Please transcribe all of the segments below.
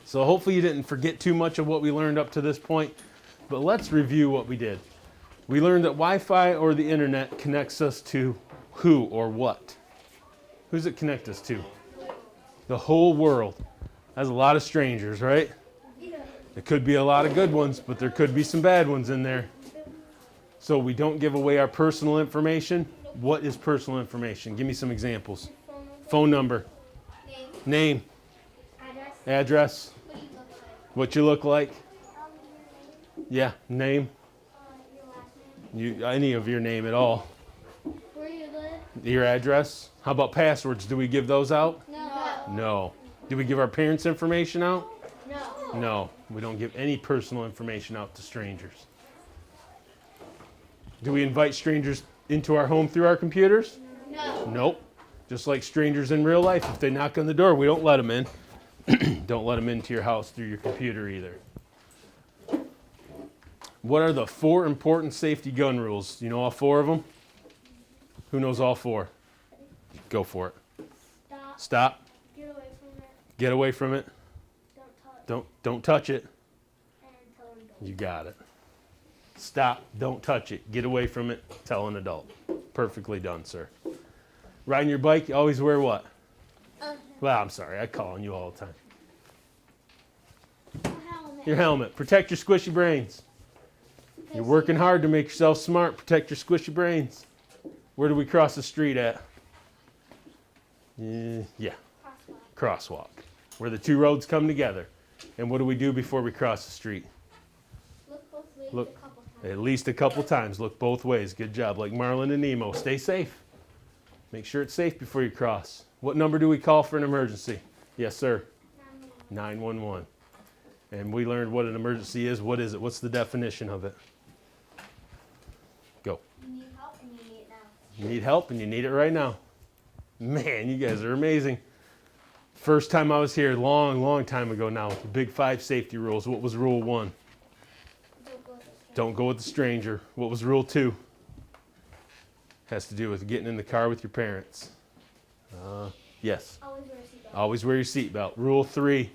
So hopefully you didn't forget too much of what we learned up to this point, but let's review what we did. We learned that Wi-Fi or the internet connects us to who or what? Who's it connect us to? The whole world. That's a lot of strangers, right? There could be a lot of good ones, but there could be some bad ones in there. So we don't give away our personal information. What is personal information? Give me some examples. Phone number. Name. Address. What you look like. Yeah, name. Any of your name at all. Where you live? Your address. How about passwords? Do we give those out? No. No. Do we give our parents' information out? No. No. We don't give any personal information out to strangers. Do we invite strangers into our home through our computers? No. Nope. Just like strangers in real life, if they knock on the door, we don't let them in. Don't let them into your house through your computer either. What are the 4 important safety gun rules? You know all 4 of them? Who knows all 4? Go for it. Stop. Stop. Get away from it. Get away from it. Don't touch it. And tell them don't. You got it. Stop. Don't touch it. Get away from it. Tell an adult. Perfectly done, sir. Riding your bike, you always wear what? Well, I'm sorry. I call on you all the time. Helmet. Your helmet. Protect your squishy brains. You're working hard to make yourself smart. Protect your squishy brains. Where do we cross the street at? Yeah, crosswalk. Where the 2 roads come together. And what do we do before we cross the street? Look both ways Look. a couple times. At least a couple times. Look both ways. Good job. Like Marlin and Nemo. Stay safe. Make sure it's safe before you cross. What number do we call for an emergency? Yes, sir. 911. And we learned what an emergency is. What is it? What's the definition of it? Go. You need help and you need it now. You need help and you need it right now. Man, you guys are amazing. First time I was here, long time ago now, the big 5 safety rules. What was rule 1? Don't go with the stranger. What was rule 2? Has to do with getting in the car with your parents. Yes. Always wear a seatbelt. Always wear your seatbelt. Rule 3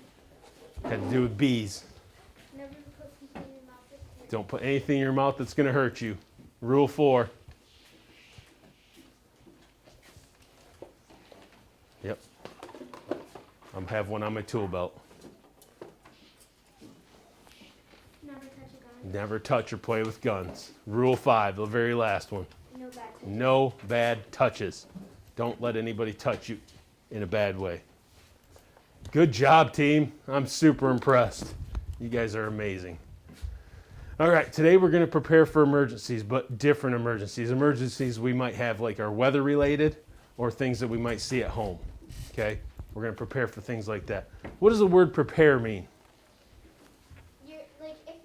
had to do with bees. Never put something in your mouth that's hurt. Don't put anything in your mouth that's going to hurt you. Rule 4. Yep. I have one on my tool belt. Never touch a gun. Never touch or play with guns. Rule 5, the very last one. No bad touch. No bad touches. Don't let anybody touch you in a bad way. Good job, team. I'm super impressed. You guys are amazing. All right, today we're going to prepare for emergencies, but different emergencies. Emergencies we might have like are weather related or things that we might see at home. Okay? We're going to prepare for things like that. What does the word prepare mean? You're like if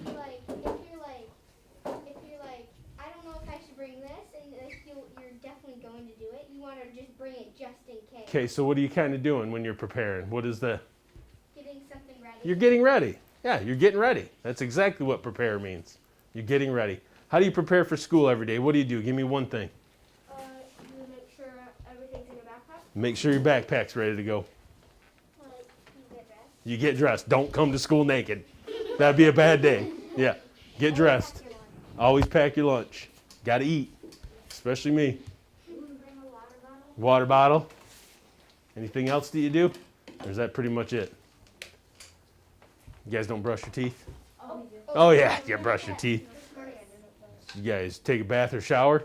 you're like I don't know if I should bring this and like you're definitely going to do it. You want to just bring it just in case. Okay, so what are you kind of doing when you're preparing? What is the... Getting something ready. You're getting ready. Yeah, you're getting ready. That's exactly what prepare means. You're getting ready. How do you prepare for school every day? What do you do? Give me one thing. You make sure everything's in your backpack. Make sure your backpack's ready to go. Like you get dressed. You get dressed. Don't come to school naked. That'd be a bad day. Yeah, get dressed. Pack your lunch. Always pack your lunch. Got to eat, especially me. Bring a water bottle. Water bottle. Anything else that you do? Or is that pretty much it? You guys don't brush your teeth? Oh yeah, you brush your teeth. You guys take a bath or shower?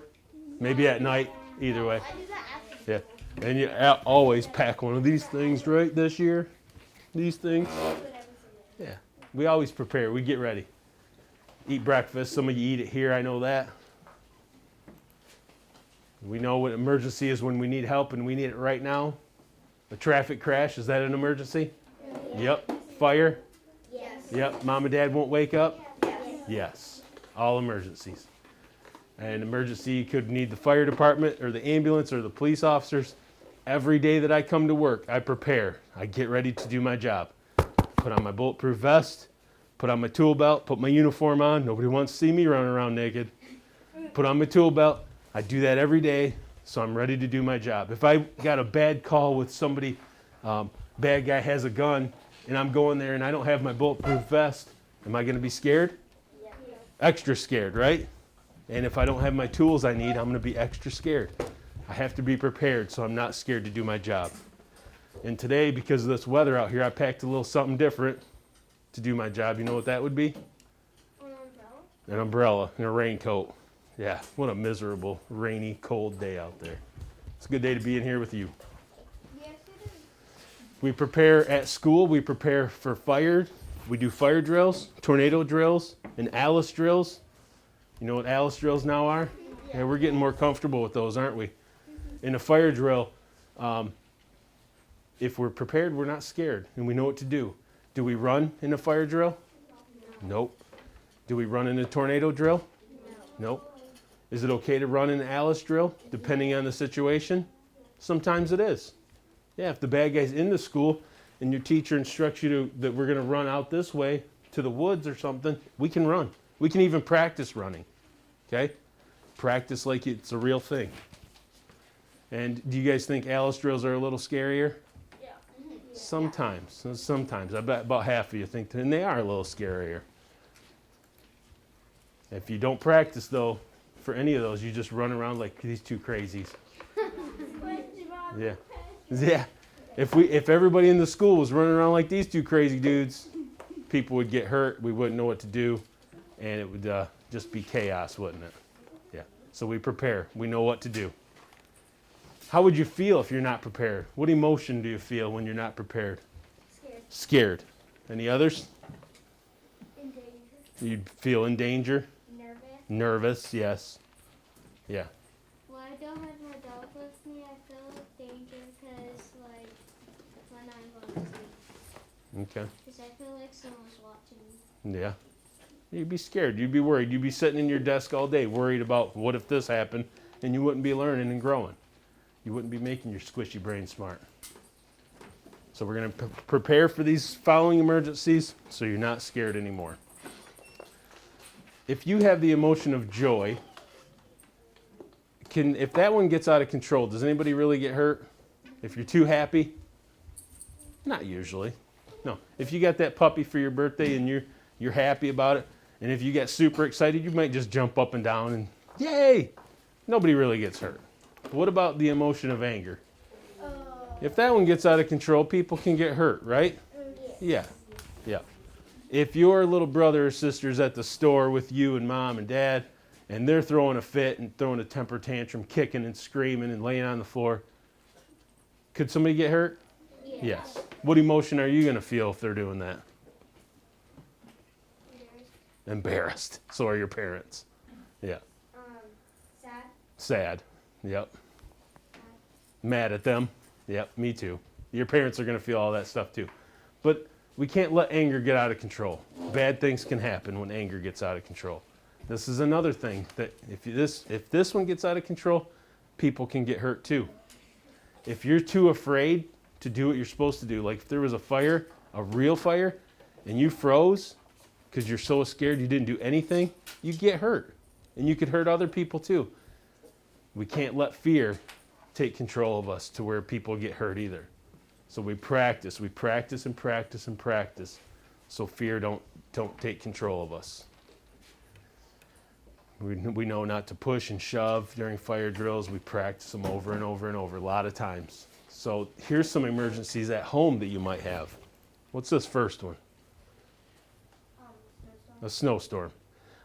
Maybe at night. Either way. I do that after. Yeah. And you always pack one of these things right this year. These things. Yeah. We always prepare. We get ready. Eat breakfast. Some of you eat it here. I know that. We know what emergency is when we need help and we need it right now. A traffic crash. Is that an emergency? Yep. Fire. Yes. Yep. Mom and dad won't wake up. Yes. Yes. All emergencies. An emergency could need the fire department or the ambulance or the police officers. Every day that I come to work, I prepare. I get ready to do my job. Put on my bulletproof vest, put on my tool belt, put my uniform on. Nobody wants to see me running around naked. Put on my tool belt. I do that every day, so I'm ready to do my job. If I got a bad call with somebody bad guy has a gun and I'm going there and I don't have my bulletproof vest, am I going to be scared? Yeah. Extra scared, right? And if I don't have my tools I need, I'm going to be extra scared. I have to be prepared so I'm not scared to do my job. And today, because of this weather out here, I packed a little something different to do my job. You know what that would be? An umbrella? An umbrella and a raincoat. Yeah, what a miserable, rainy, cold day out there. It's a good day to be in here with you. Yes, it is. We prepare at school, we prepare for fire. We do fire drills, tornado drills, and Alice drills. You know what Alice drills now are? Yeah, we're getting more comfortable with those, aren't we? In a fire drill, if we're prepared, we're not scared, and we know what to do. Do we run in a fire drill? Nope. Do we run in a tornado drill? Nope. Is it okay to run in an Alice drill, depending on the situation? Sometimes it is. Yeah, if the bad guy's in the school and your teacher instructs you that we're going to run out this way to the woods or something, we can run. We can even practice running. Okay? Practice like it's a real thing. And do you guys think Alice drills are a little scarier? Yeah. Sometimes. Sometimes. I bet about half of you think that, and they are a little scarier. If you don't practice, though, for any of those, you just run around like these two crazies. Yeah. Yeah. If everybody in the school was running around like these two crazy dudes, people would get hurt. We wouldn't know what to do, and it would just be chaos, wouldn't it? Yeah. So we prepare. We know what to do. How would you feel if you're not prepared? What emotion do you feel when you're not prepared? Scared. Scared. Any others? In danger. You'd feel in danger? Nervous. Nervous, yes. Yeah. When I don't have my dog with me, I feel danger because, like, when I'm going to sleep. Okay. Because I feel like someone's watching me. Yeah. You'd be scared. You'd be worried. You'd be sitting in your desk all day worried about what if this happened, and you wouldn't be learning and growing. You wouldn't be making your squishy brain smart. So we're going to prepare for these following emergencies so you're not scared anymore. If you have the emotion of joy, if that one gets out of control, does anybody really get hurt? If you're too happy? Not usually. No. If you got that puppy for your birthday and you're happy about it, and if you get super excited, you might just jump up and down and yay! Nobody really gets hurt. What about the emotion of anger? If that one gets out of control, people can get hurt, right? Yeah. Yeah. If your little brother or sister's at the store with you and mom and dad, and they're throwing a fit and throwing a temper tantrum, kicking and screaming and laying on the floor, could somebody get hurt? Yeah. Yes. What emotion are you going to feel if they're doing that? Embarrassed. So are your parents. Yeah. Sad. Sad. Yep. Mad at them. Yep, me too. Your parents are going to feel all that stuff too. But we can't let anger get out of control. Bad things can happen when anger gets out of control. This is another thing that if this one gets out of control, people can get hurt too. If you're too afraid to do what you're supposed to do, like if there was a fire, a real fire, and you froze because you're so scared you didn't do anything, you get hurt. And you could hurt other people too. We can't let fear take control of us to where people get hurt either. So we practice and practice and practice so fear don't take control of us. We know not to push and shove during fire drills. We practice them over and over and over a lot of times. So here's some emergencies at home that you might have. What's this first one? A snowstorm.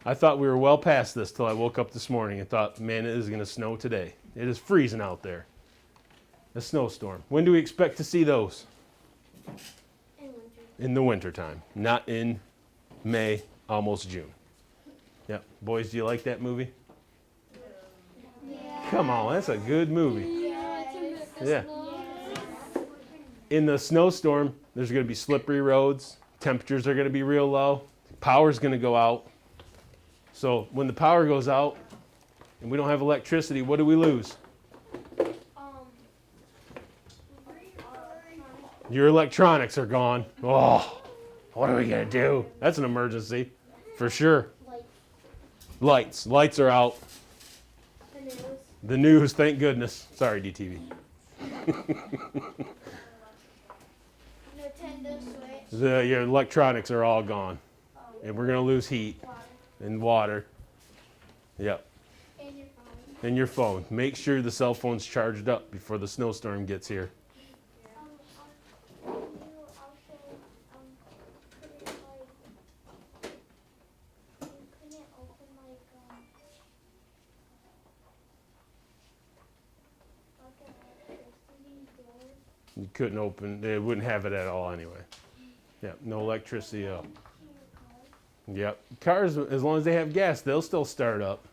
I thought we were well past this till I woke up this morning and thought, man, it is going to snow today. It is freezing out there. A snowstorm. When do we expect to see those? In winter. In the wintertime, not in May, almost June. Yep. Boys, do you like that movie? Yeah. Come on, that's a good movie. Yeah. Yeah. In the snowstorm, there's going to be slippery roads. Temperatures are going to be real low. Power's going to go out. So when the power goes out and we don't have electricity, what do we lose? Your electronics are gone. Oh, what are we going to do? That's an emergency for sure. Lights. Lights are out. The news. The news, thank goodness. Sorry, DTV. Nintendo Switch. Your electronics are all gone. And we're going to lose heat Water. and water. Yep. And your phone. And your phone. Make sure the cell phone's charged up before the snowstorm gets here. You also couldn't like you couldn't open like an electricity door. You couldn't open, they wouldn't have it at all anyway. Yep, no electricity up. Yep. Cars, as long as they have gas, they'll still start up.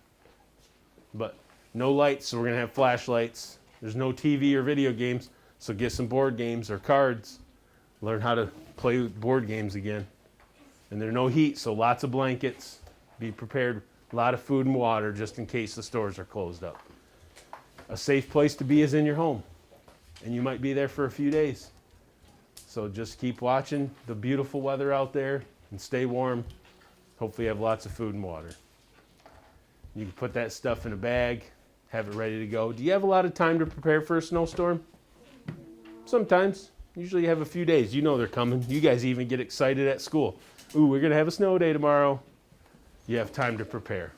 But no lights, so we're going to have flashlights. There's no TV or video games, so get some board games or cards. Learn how to play board games again. And there's no heat, so lots of blankets. Be prepared. A lot of food and water just in case the stores are closed up. A safe place to be is in your home. And you might be there for a few days. So just keep watching the beautiful weather out there and stay warm. Hopefully you have lots of food and water. You can put that stuff in a bag, have it ready to go. Do you have a lot of time to prepare for a snowstorm? Sometimes. Usually you have a few days. You know they're coming. You guys even get excited at school. Ooh, we're going to have a snow day tomorrow. You have time to prepare.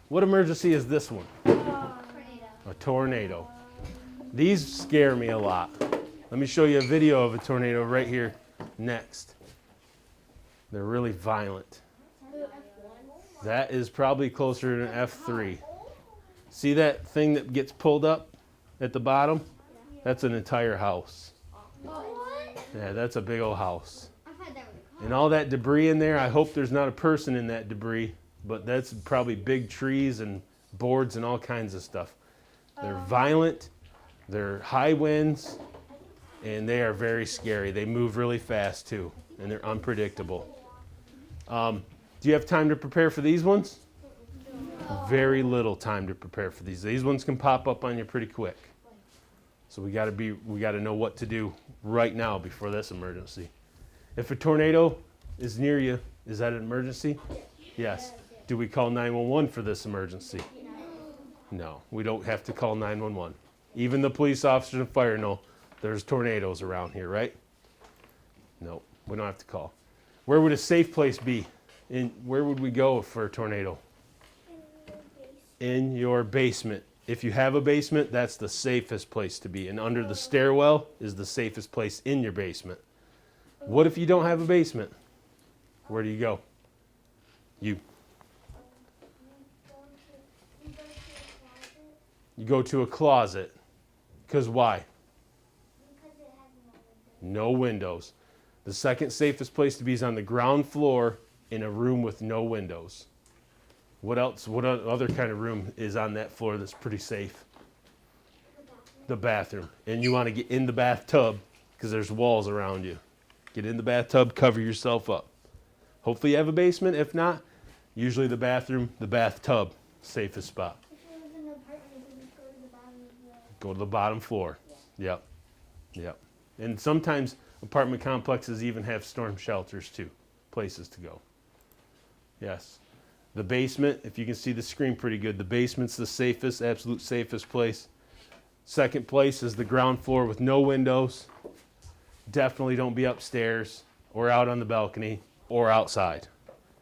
What emergency is this one? Tornado. A tornado. These scare me a lot. Let me show you a video of a tornado right here next. They're really violent. That is probably closer to an F3. See that thing that gets pulled up at the bottom? That's an entire house. What? Yeah, that's a big old house. I've had that with a car. And all that debris in there, I hope there's not a person in that debris, but that's probably big trees and boards and all kinds of stuff. They're violent, they're high winds, and they are very scary. They move really fast too, and they're unpredictable. Do you have time to prepare for these ones? Very little time to prepare for these. These ones can pop up on you pretty quick. So we got to know what to do right now before this emergency. If a tornado is near you, is that an emergency? Yes. Do we call 911 for this emergency? No, we don't have to call 911. Even the police officers and fire know there's tornadoes around here, right? No, we don't have to call. Where would a safe place be? Where would we go for a tornado? In your basement. If you have a basement, that's the safest place to be. And under the stairwell is the safest place in your basement. What if you don't have a basement? Where do you go? You go to a closet. Because why? Because it has no windows. No windows. The second safest place to be is on the ground floor in a room with no windows. What else? What other kind of room is on that floor that's pretty safe? The bathroom. And you want to get in the bathtub because there's walls around you. Get in the bathtub, cover yourself up. Hopefully you have a basement. If not, usually the bathroom, the bathtub, safest spot. If you live in an apartment, you just go to the bottom of the... Go to the bottom floor. Yep. Yep. And sometimes apartment complexes even have storm shelters too, places to go. Yes. The basement, if you can see the screen pretty good, the basement's the safest, absolute safest place. Second place is the ground floor with no windows. Definitely don't be upstairs or out on the balcony or outside.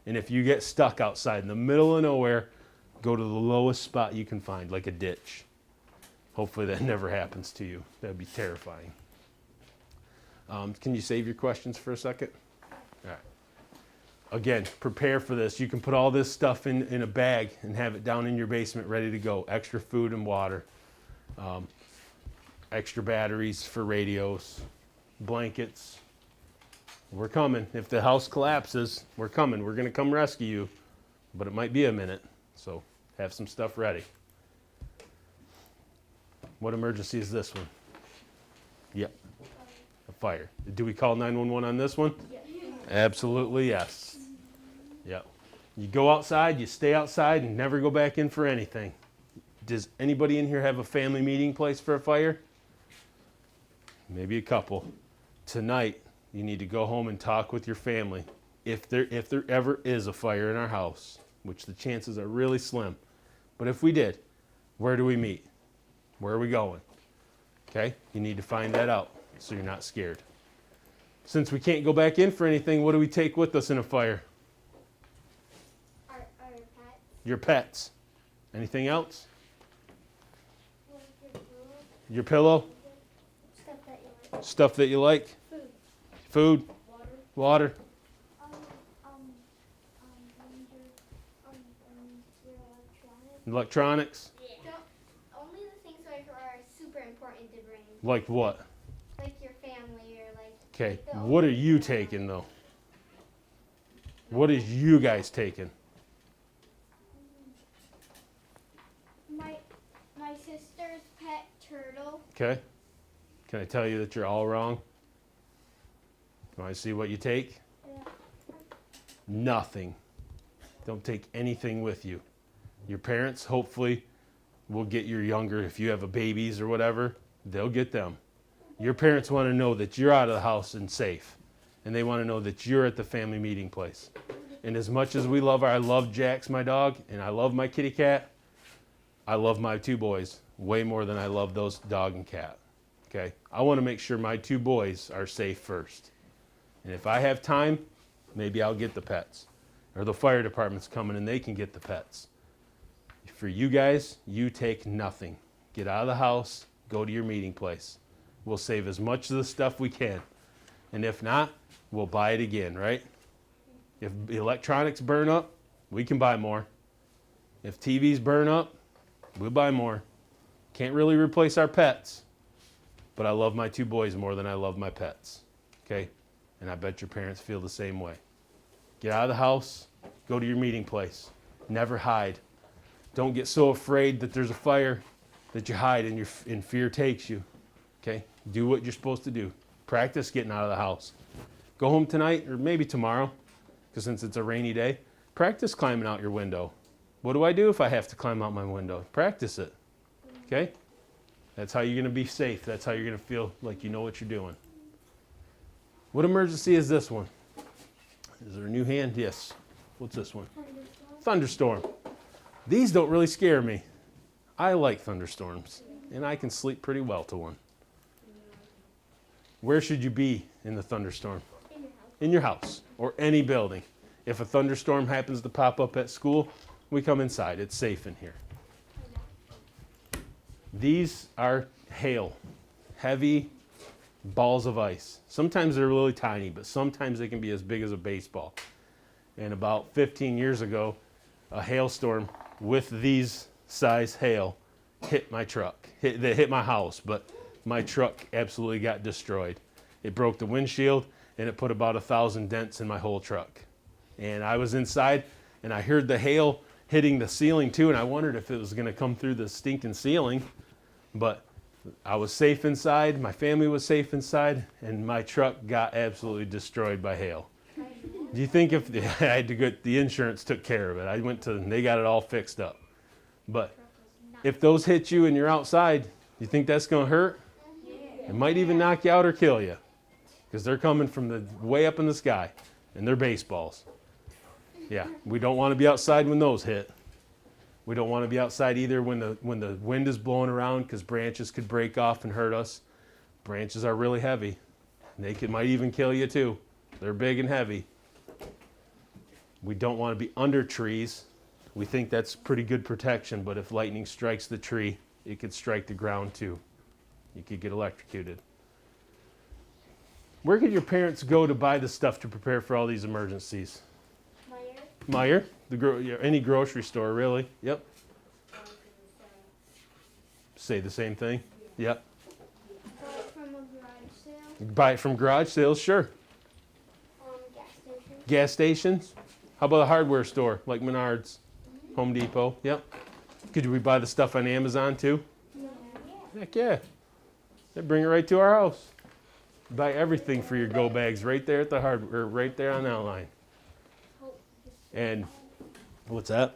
And if you get stuck outside in the middle of nowhere, go to the lowest spot you can find, like a ditch. Hopefully that never happens to you. That'd be terrifying. Can you save your questions for a second? All right. Again, prepare for this. You can put all this stuff in a bag and have it down in your basement ready to go. Extra food and water. Extra batteries for radios. Blankets. We're coming. If the house collapses, we're coming. We're going to come rescue you. But it might be a minute. So have some stuff ready. What emergency is this one? Yep. A fire. Do we call 911 on this one? Absolutely, yes. Yep. You go outside, you stay outside, and never go back in for anything. Does anybody in here have a family meeting place for a fire? Maybe a couple. Tonight, you need to go home and talk with your family. If there ever is a fire in our house, which the chances are really slim, but if we did, where do we meet? Where are we going? Okay? You need to find that out so you're not scared. Since we can't go back in for anything, what do we take with us in a fire? Our pets. Your pets. Anything else? Like your pillow. Your pillow? Stuff that you like. Stuff that you like? Food. Food? Water. Water? Your electronics. Electronics? Only the things like are super important to bring. Like what? Like your family or like. Okay, the what are only you thing taking though? What is you guys taking? My sister's pet turtle. Okay. Can I tell you that you're all wrong? Want to see what you take? Yeah. Nothing. Don't take anything with you. Your parents, hopefully, will get your younger, if you have a babies or whatever, they'll get them. Your parents want to know that you're out of the house and safe. And they want to know that you're at the family meeting place. And as much as I love Jax, my dog, and I love my kitty cat, I love my two boys way more than I love those dog and cat. Okay? I want to make sure my two boys are safe first. And if I have time, maybe I'll get the pets. Or the fire department's coming and they can get the pets. For you guys, you take nothing. Get out of the house, go to your meeting place. We'll save as much of the stuff we can. And if not, we'll buy it again, right? If electronics burn up, we can buy more. If TVs burn up, we'll buy more. Can't really replace our pets, but I love my two boys more than I love my pets, okay? And I bet your parents feel the same way. Get out of the house, go to your meeting place. Never hide. Don't get so afraid that there's a fire that you hide and fear takes you, okay? Do what you're supposed to do. Practice getting out of the house. Go home tonight or maybe tomorrow, because since it's a rainy day, practice climbing out your window. What do I do if I have to climb out my window? Practice it, okay? That's how you're going to be safe. That's how you're going to feel like you know what you're doing. What emergency is this one? Is there a new hand? Yes. What's this one? Thunderstorm. These don't really scare me. I like thunderstorms, and I can sleep pretty well to one. Where should you be in the thunderstorm? In your house. In your house or any building. If a thunderstorm happens to pop up at school, we come inside. It's safe in here. These are hail, heavy balls of ice. Sometimes they're really tiny, but sometimes they can be as big as a baseball. And about 15 years ago, a hailstorm with these size hail hit my truck. They hit my house, but my truck absolutely got destroyed. It broke the windshield, and it put about 1,000 dents in my whole truck. And I was inside, and I heard the hail hitting the ceiling too, and I wondered if it was going to come through the stinking ceiling. But I was safe inside, my family was safe inside, and my truck got absolutely destroyed by hail. Do you think if I had to get the insurance took care of it? They got it all fixed up. But if those hit you and you're outside, you think that's going to hurt? It might even knock you out or kill you, because they're coming from the way up in the sky, and they're baseballs. Yeah, we don't want to be outside when those hit. We don't want to be outside either when the wind is blowing around, because branches could break off and hurt us. Branches are really heavy. Might even kill you too. They're big and heavy. We don't want to be under trees. We think that's pretty good protection, but if lightning strikes the tree, it could strike the ground too. You could get electrocuted. Where could your parents go to buy the stuff to prepare for all these emergencies? Meijer, any grocery store, really. Yep. Say the same thing. Yep. Buy it from a garage sale. Buy it from garage sales, sure. Gas station. Gas stations. How about a hardware store like Menards, Home Depot? Yep. Could we buy the stuff on Amazon too? Yeah. Heck yeah. They bring it right to our house. Buy everything for your go bags right there at the right there on that line. And what's that?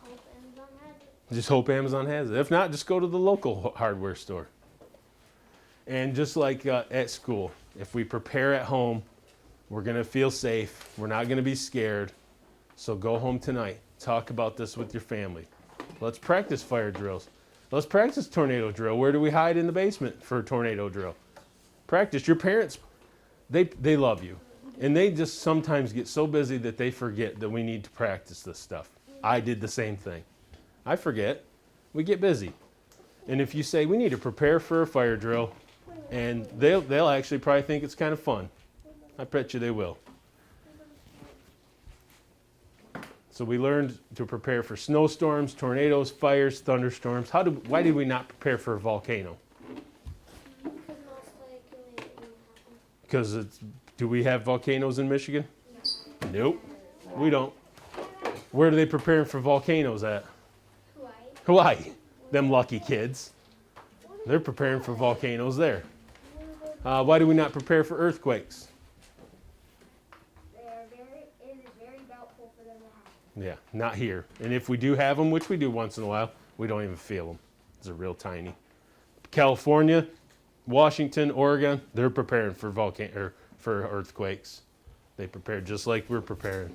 Hope Amazon has it. Just hope Amazon has it. If not, just go to the local hardware store. And just like at school, if we prepare at home, we're going to feel safe. We're not going to be scared. So go home tonight. Talk about this with your family. Let's practice fire drills. Let's practice tornado drill. Where do we hide in the basement for a tornado drill? Practice. Your parents They love you. And they just sometimes get so busy that they forget that we need to practice this stuff. I did the same thing. I forget. We get busy. And if you say we need to prepare for a fire drill, and they'll actually probably think it's kind of fun. I bet you they will. So we learned to prepare for snowstorms, tornadoes, fires, thunderstorms. Why did we not prepare for a volcano? Because most likely it won't happen. Because do we have volcanoes in Michigan? Nope, we don't. Where are they preparing for volcanoes at? Hawaii. Hawaii. Them lucky kids. They're preparing for volcanoes there. Why do we not prepare for earthquakes? It is very doubtful for them to happen. Yeah, not here. And if we do have them, which we do once in a while, we don't even feel them. They're real tiny. California, Washington, Oregon, they're preparing for for earthquakes. They prepare just like we're preparing.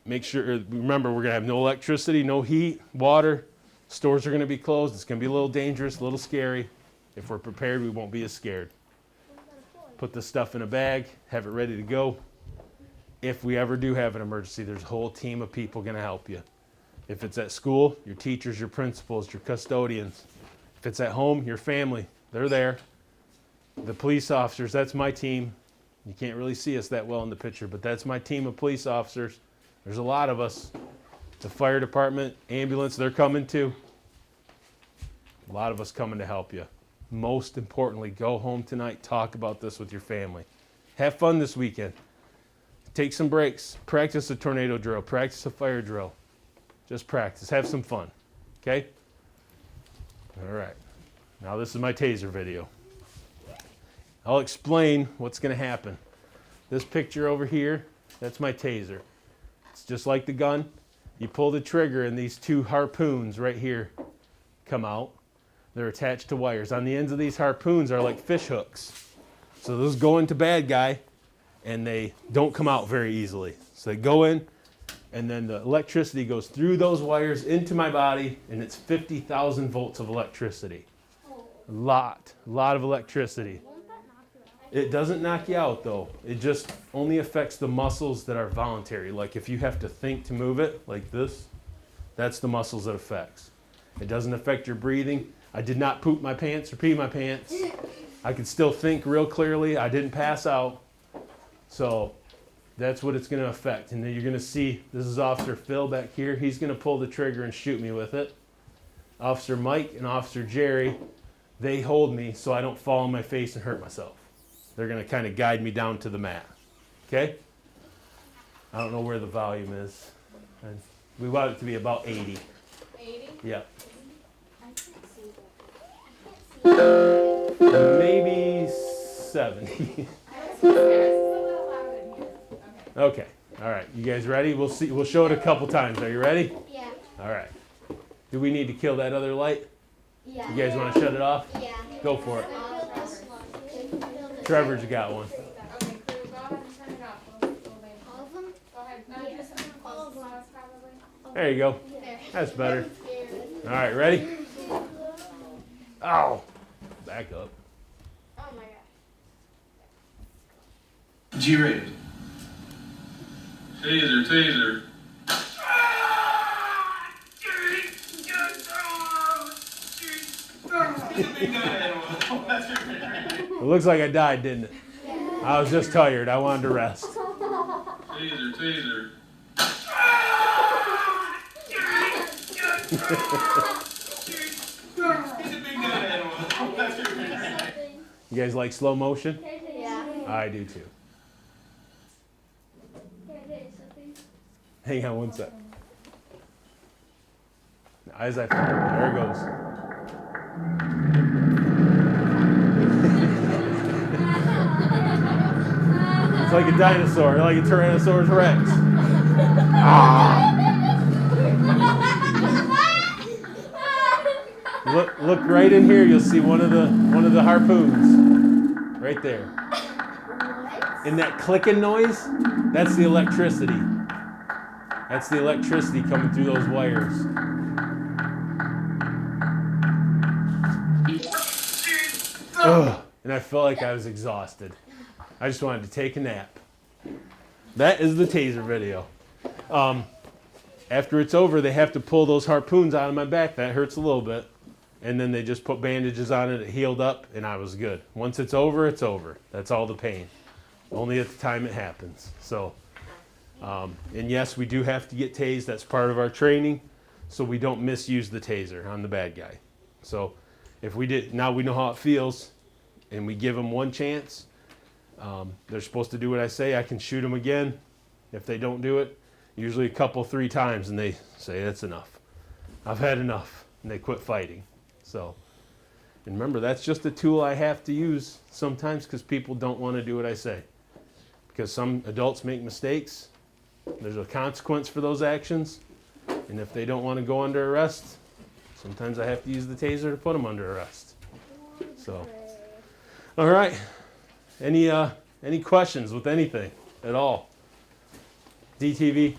Remember, we're going to have no electricity, no heat, water. Stores are going to be closed. It's going to be a little dangerous, a little scary. If we're prepared, we won't be as scared. Put the stuff in a bag, have it ready to go. If we ever do have an emergency, there's a whole team of people going to help you. If it's at school, your teachers, your principals, your custodians. If it's at home, your family, they're there. The police officers, that's my team. You can't really see us that well in the picture, but that's my team of police officers. There's a lot of us. The fire department, ambulance, they're coming too. A lot of us coming to help you. Most importantly, go home tonight, talk about this with your family. Have fun this weekend. Take some breaks. Practice a tornado drill. Practice a fire drill. Just practice. Have some fun. Okay? All right. Now this is my taser video. I'll explain what's going to happen. This picture over here, that's my taser. It's just like the gun. You pull the trigger and these two harpoons right here come out. They're attached to wires. On the ends of these harpoons are like fish hooks. So those go into bad guy and they don't come out very easily. So they go in and then the electricity goes through those wires into my body and it's 50,000 volts of electricity. A lot of electricity. Won't that knock you out? It doesn't knock you out though. It just only affects the muscles that are voluntary. Like if you have to think to move it, like this, that's the muscles it affects. It doesn't affect your breathing. I did not poop my pants or pee my pants. I could still think real clearly. I didn't pass out. So that's what it's going to affect. And then you're going to see, this is Officer Phil back here. He's going to pull the trigger and shoot me with it. Officer Mike and Officer Jerry, they hold me so I don't fall on my face and hurt myself. They're going to kind of guide me down to the mat. Okay? I don't know where the volume is. We want it to be about 80. 80? Yeah. I can't see that. Maybe 70. It's a little loud in here. Okay. Okay. All right. You guys ready? We'll see. We'll show it a couple times. Are you ready? Yeah. All right. Do we need to kill that other light? Yeah. You guys want to shut it off? Yeah. Go for it. All Trevor's got one. Okay, Cruz, go ahead and turn it off. We'll wait. of them? Go ahead. No, Yeah. just All of them. probably. There you go. There. That's better. All right. Ready? Ow. Back up. Oh my god. G-rated. Taser. It looks like I died, didn't it? I was just tired. I wanted to rest. Taser. You guys like slow motion? Yeah. I do too. Can I tell you something? Hang on one sec. As I there it goes. It's like a dinosaur, like a Tyrannosaurus Rex. Look right in here. You'll see one of the harpoons, right there. And that clicking noise, that's the electricity. That's the electricity coming through those wires. Ugh. and I felt like I was exhausted. I just wanted to take a nap. That is the taser video. After it's over, they have to pull those harpoons out of my back. That hurts a little bit. And then they just put bandages on it. It healed up, and I was good. Once it's over, it's over. That's all the pain. Only at the time it happens. So, and yes, we do have to get tased. That's part of our training, so we don't misuse the taser on the bad guy. So, if we did, now we know how it feels, and we give them one chance. They're supposed to do what I say. I can shoot them again. If they don't do it, usually a couple, 3 times, and they say, that's enough. I've had enough, and they quit fighting. So, and remember, that's just a tool I have to use sometimes because people don't want to do what I say. Because some adults make mistakes. There's a consequence for those actions. And if they don't want to go under arrest, sometimes I have to use the taser to put them under arrest. So, all right. Any questions with anything at all? DTV?